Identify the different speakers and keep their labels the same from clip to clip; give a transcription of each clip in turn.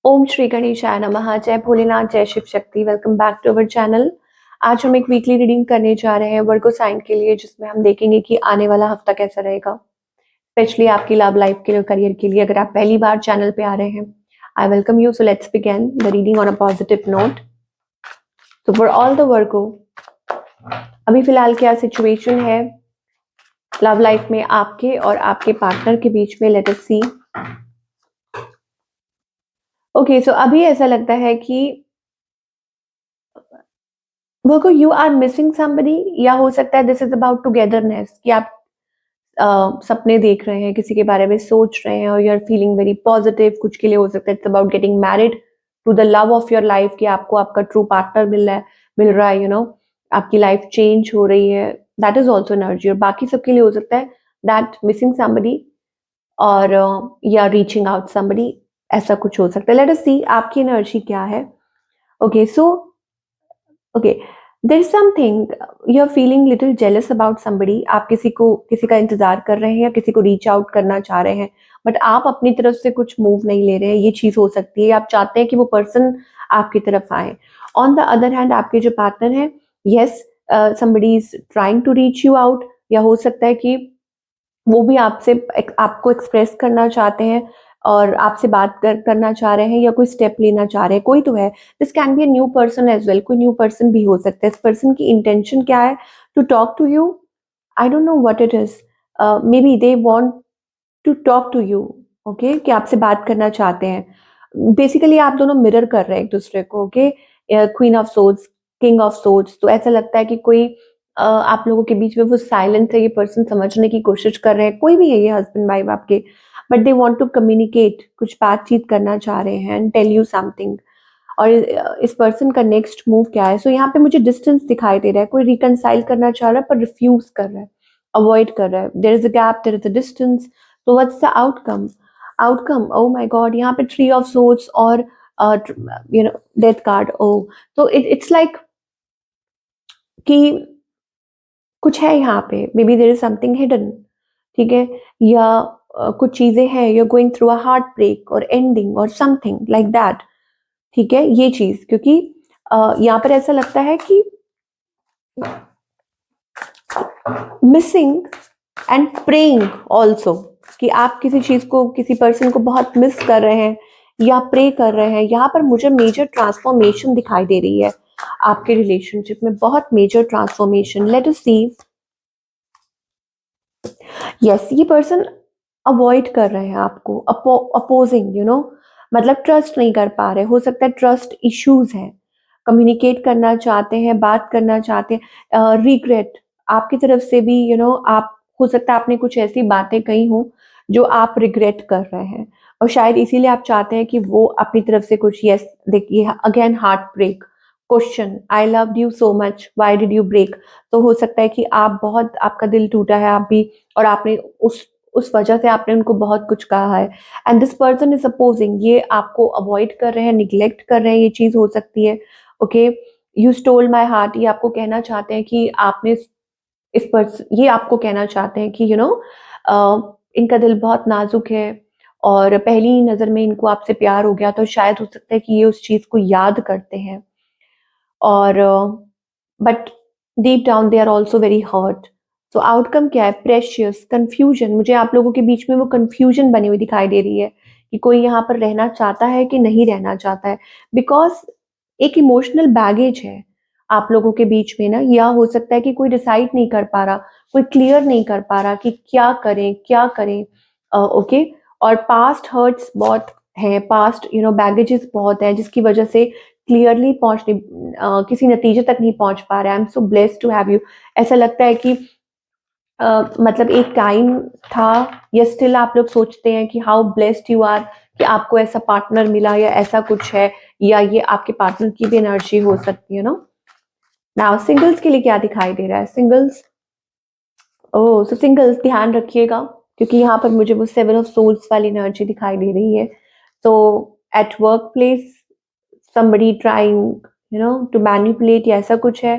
Speaker 1: ओम श्री गणेशाय नमः। जय भोलेनाथ, जय Shiv Shakti. Welcome back to our channel. आज हम एक वीकली रीडिंग करने जा रहे हैं वर्गो साइन के लिए, जिसमें हम देखेंगे कि आने वाला हफ्ता कैसा रहेगा, स्पेशली आपकी लव लाइफ के लिए, करियर के लिए। अगर आप पहली बार चैनल पे आ रहे हैं, I welcome you. So let's begin the reading on a positive note. तो फॉर ऑल द वर्गो, अभी फिलहाल क्या सिचुएशन है लव लाइफ में आपके और आपके पार्टनर के बीच में, लेट अस सी। ओके, सो अभी ऐसा लगता है कि वर्गो यू आर मिसिंग समबडी, या हो सकता है दिस इज अबाउट टुगेदरनेस, कि आप सपने देख रहे हैं, किसी के बारे में सोच रहे हैं और you are feeling very positive. कुछ के लिए हो सकता है it's about getting married to the love of your life, कि आपको आपका ट्रू पार्टनर मिल रहा है, आपकी लाइफ चेंज हो रही है। That is also energy. और बाकी सबके लिए हो सकता है दैट मिसिंग समबडी, और या रीचिंग आउट समबडी, ऐसा कुछ हो सकता है। लेट अस सी आपकी एनर्जी क्या है। Okay, so okay, there is something you are feeling little jealous about somebody. आप किसी का इंतजार कर रहे हैं या किसी को रीच आउट करना चाह रहे हैं, बट आप अपनी तरफ से कुछ मूव नहीं ले रहे हैं। ये चीज हो सकती है। आप चाहते हैं कि वो पर्सन आपकी तरफ आए। ऑन द अदर हैंड, आपके जो पार्टनर है, yes, somebody is trying to reach you out, या हो सकता है कि वो भी आपको एक्सप्रेस करना चाहते हैं और आपसे करना चाह रहे हैं, या कोई स्टेप लेना चाह रहे हैं। कोई तो है। This can be a new person as well. कोई न्यू पर्सन भी हो सकता है। इस पर्सन की इंटेंशन क्या है to talk to you? I don't know what it is. Maybe they want to talk to you. Okay, कि आपसे बात करना चाहते हैं। बेसिकली आप दोनों मिरर कर रहे हैं एक दूसरे को। Okay, queen of swords, king of swords. तो ऐसा लगता है कि कोई आप लोगों के बीच में वो साइलेंट है। ये पर्सन समझने की कोशिश कर रहे हैं। कोई भी है ये, हस्बैंड वाइफ आपके, but they want to communicate, कुछ बातचीत करना चाह रहे हैं एंड टेल यू समथिंग। और इस पर्सन का नेक्स्ट मूव क्या है? सो यहाँ पे मुझे डिस्टेंस दिखाई दे रहा है। कोई रिकनसाइल करना चाह रहा है पर रिफ्यूज कर रहा है, अवॉइड कर रहा है। There is a gap, there is a distance. तो what's the outcome? Outcome, oh my god, यहाँ पे थ्री ऑफ सोर्ड्स और डेथ कार्ड। ओ, तो इट्स लाइक कि कुछ है यहाँ पे। Maybe there is something hidden, ठीक है, या कुछ चीजें हैं। You are going through a heartbreak और एंडिंग और समथिंग लाइक दैट, ठीक है, ये चीज। क्योंकि यहाँ पर ऐसा लगता है कि मिसिंग एंड प्रेइंग ऑल्सो, कि आप किसी चीज को, किसी पर्सन को बहुत मिस कर रहे हैं या प्रे कर रहे हैं। यहाँ पर मुझे मेजर ट्रांसफॉर्मेशन दिखाई दे रही है आपके रिलेशनशिप में, बहुत मेजर ट्रांसफॉर्मेशन। लेट अस सी। यस, ये पर्सन अवॉइड कर रहे हैं आपको, अपोजिंग, मतलब ट्रस्ट नहीं कर पा रहे। हो सकता है ट्रस्ट इश्यूज हैं। कम्युनिकेट करना चाहते हैं, बात करना चाहते हैं। रिग्रेट आपकी तरफ से भी, आप, हो सकता है आपने कुछ ऐसी बातें कही हो जो आप रिग्रेट कर रहे हैं, और शायद इसीलिए आप चाहते हैं कि वो अपनी तरफ से कुछ। यस, देखिए, again heartbreak question, I love you so much, why did you break? तो हो सकता है कि आपका दिल टूटा है, आप भी, और आपने उस वजह से आपने उनको बहुत कुछ कहा है। And this person is opposing, ये आपको अवॉइड कर रहे हैं, निग्लेक्ट कर रहे हैं। ये चीज हो सकती है। Okay, you stole my heart, ये आपको कहना चाहते हैं कि आपने इस पर्सन, ये आपको कहना चाहते हैं कि इनका दिल बहुत नाजुक है, और पहली ही नजर में इनको आपसे प्यार हो गया। तो शायद हो सकता है कि ये उस चीज को याद करते हैं, और but deep down they are also very hurt. तो आउटकम क्या है? Precious confusion. मुझे आप लोगों के बीच में वो कंफ्यूजन बनी हुई दिखाई दे रही है कि कोई यहाँ पर रहना चाहता है कि नहीं रहना चाहता है, बिकॉज एक इमोशनल बैगेज है आप लोगों के बीच में ना। या हो सकता है कि कोई डिसाइड नहीं कर पा रहा, कोई क्लियर नहीं कर पा रहा कि क्या करें, क्या करें। ओके, और पास्ट हर्ट्स बहुत हैं, पास्ट बैगेजेस बहुत हैं, जिसकी वजह से क्लियरली किसी नतीजे तक नहीं पहुंच पा रहा है। I am so blessed to have you. ऐसा लगता है कि मतलब एक टाइम था, या स्टिल आप लोग सोचते हैं कि हाउ ब्लेस्ड यू आर, कि आपको ऐसा पार्टनर मिला, या ऐसा कुछ है, या ये आपके पार्टनर की भी एनर्जी हो सकती है। नाउ सिंगल्स के लिए क्या दिखाई दे रहा है? सिंगल्स, ओह, सो सिंगल्स ध्यान रखिएगा, क्योंकि यहाँ पर मुझे वो सेवन ऑफ सोल्स वाली एनर्जी दिखाई दे रही है। तो at work place, somebody trying to manipulate, या ऐसा कुछ है।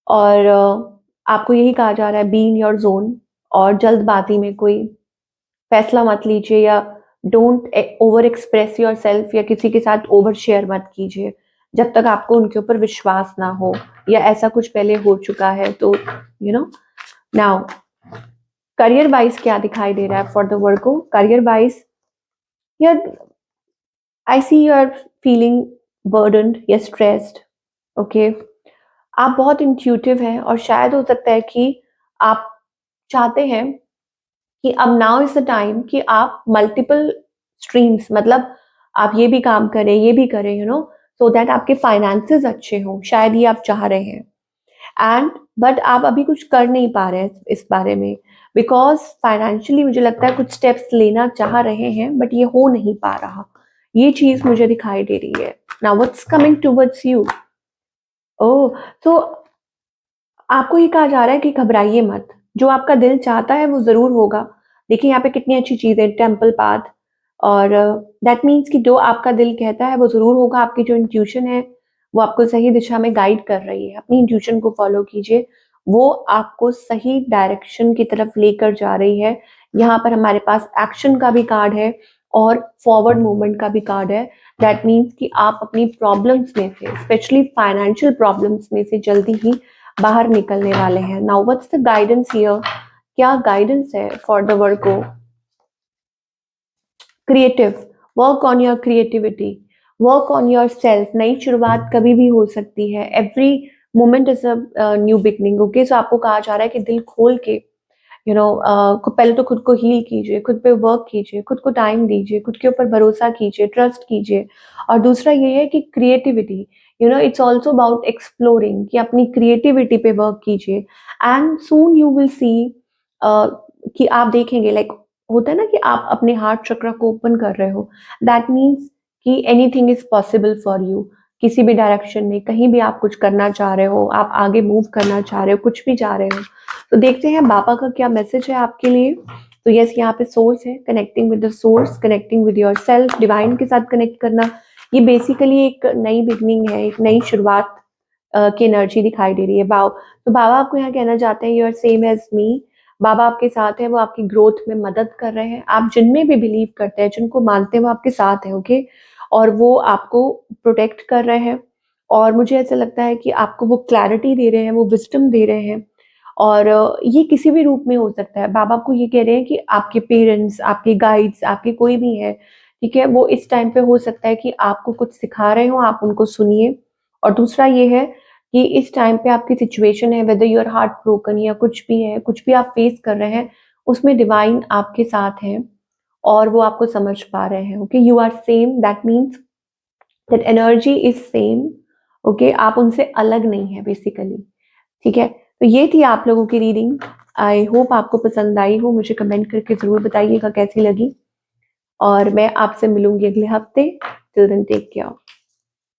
Speaker 1: और आपको यही कहा जा रहा है, बी इन योर जोन, और जल्दबाजी में कोई फैसला मत लीजिए, या don't over express your self, या किसी के साथ ओवर शेयर मत कीजिए जब तक आपको उनके ऊपर विश्वास ना हो, या ऐसा कुछ पहले हो चुका है तो नाउ करियर वाइज क्या दिखाई दे रहा है फॉर द वर्क को? करियर वाइज यार, आई सी यू आर फीलिंग बर्डन्ड या स्ट्रेस्ड। ओके, आप बहुत इंट्यूटिव हैं और शायद हो सकता है कि आप चाहते हैं कि अब नाउ इज द टाइम कि आप मल्टीपल स्ट्रीम्स, मतलब आप ये भी काम करें, ये भी करें, सो दैट आपके फाइनेंसेस अच्छे हों, शायद ये आप चाह रहे हैं। एंड बट आप अभी कुछ कर नहीं पा रहे हैं इस बारे में, बिकॉज फाइनेंशियली मुझे लगता है कुछ स्टेप्स लेना चाह रहे हैं बट ये हो नहीं पा रहा। ये चीज मुझे दिखाई दे रही है। Now what's coming towards you? Oh, तो आपको ये कहा जा रहा है कि घबराइए मत, जो आपका दिल चाहता है वो ज़रूर होगा। देखिए यहाँ पे कितनी अच्छी चीज़ है, टेम्पल पाथ, और दैट मीन्स कि जो आपका दिल कहता है वो ज़रूर होगा। आपकी जो इंट्यूशन है वो आपको सही दिशा में गाइड कर रही है। अपनी इंट्यूशन को फॉलो कीजिए, वो आपको सही डायरेक्शन की तरफ लेकर जा रही है। यहाँ पर हमारे पास एक्शन का भी कार्ड है और फॉरवर्ड मूवमेंट का भी कार्ड है। दैट मीन्स कि आप अपनी प्रॉब्लम्स में से, स्पेशली फाइनेंशियल प्रॉब्लम्स में से जल्दी ही बाहर निकलने वाले हैं। Now what's the guidance here? क्या गाइडेंस है फॉर द वर्क को? Creative, work on your creativity, work on yourself. नई शुरुआत कभी भी हो सकती है। Every moment is a new beginning. Okay, so आपको कहा जा रहा है कि दिल खोल के पहले तो खुद को हील कीजिए, खुद पे वर्क कीजिए, खुद को टाइम दीजिए, खुद के ऊपर भरोसा कीजिए, ट्रस्ट कीजिए। और दूसरा ये है कि creativity, it's also about exploring, कि अपनी क्रिएटिविटी पे वर्क कीजिए। And soon you will see कि आप देखेंगे, लाइक होता है ना कि आप अपने हार्ट चक्र को ओपन कर रहे हो। दैट मीन्स कि anything is possible for you. किसी भी डायरेक्शन में, कहीं भी आप कुछ करना चाह रहे हो, आप आगे मूव करना चाह रहे हो, कुछ भी चाह रहे हो, तो देखते हैं बाबा का क्या मैसेज है आपके लिए। तो यस, यहाँ पे सोर्स है, connecting with the source, connecting with your self, divine के साथ कनेक्ट करना। ये बेसिकली एक नई बिगनिंग है, एक नई शुरुआत की एनर्जी दिखाई दे रही है। तो बाबा आपको यहाँ कहना चाहते हैं, यू आर सेम एज मी। बाबा आपके साथ है, वो आपकी ग्रोथ में मदद कर रहे हैं। आप जिनमें भी बिलीव करते हैं, जिनको मानते हैं, वो आपके साथ है। ओके, और वो आपको प्रोटेक्ट कर रहे हैं। और मुझे ऐसा लगता है कि आपको वो क्लैरिटी दे रहे हैं, वो विजडम दे रहे हैं। और ये किसी भी रूप में हो सकता है। बाबा आपको ये कह रहे हैं कि आपके पेरेंट्स, आपके गाइड्स, आपके कोई भी है, ठीक है, वो इस टाइम पे हो सकता है कि आपको कुछ सिखा रहे हो, आप उनको सुनिए। और दूसरा ये है कि इस टाइम पे आपकी सिचुएशन है, whether you are heartbroken या कुछ भी है, कुछ भी आप फेस कर रहे हैं, उसमें डिवाइन आपके साथ है और वो आपको समझ पा रहे हैं। Okay, you are same, that means that energy is same. Okay, आप उनसे अलग नहीं है बेसिकली। ठीक है, तो ये थी आप लोगों की रीडिंग। आई होप आपको पसंद आई हो। मुझे कमेंट करके ज़रूर बताइएगा कैसी लगी, और मैं आपसे मिलूंगी अगले हफ्ते। Till then take care.